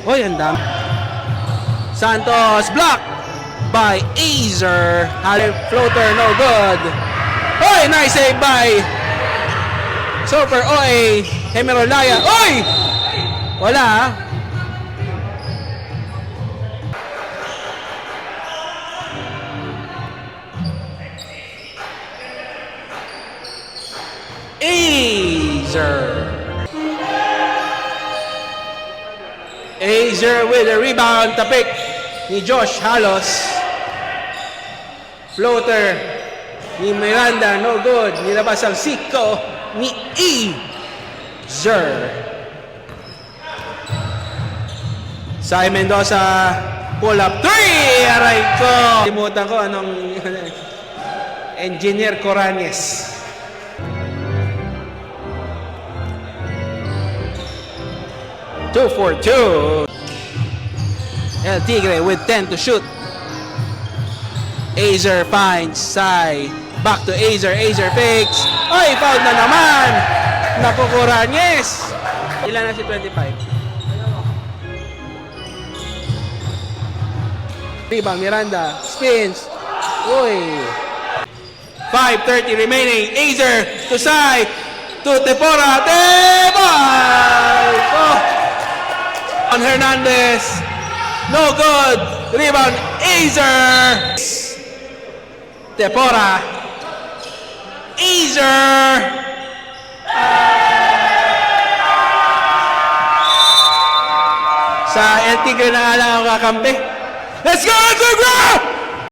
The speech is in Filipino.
Oy, ang dami. Santos, block by Azer. Floater, no good. Oy, nice save by Super Oy. Hemerolaya. Oy! Wala ha. Azer with a rebound. Tapik ni Josh Halos. Floater ni Miranda, no good. Nilabas ang siko ni Azer. Sai Mendoza, pull up 3! Aray ko! Limutan ko anong Engineer Coranes. Two for two. El Tigre with 10 to shoot. Azer finds Sai. Back to Azer. Azer fakes. Ay, foul na naman. Naku, Coranes. Ilan na si 25? Rebound, Miranda. Spins. Uy. 5:30 remaining. Azer to Sai. To Tepora. Tebay! Oh. On Hernandez. No good. Rebound. Azer. Tepora. Azer. Sa El Tigre na lang ako kakampi. Let's go! Let's go!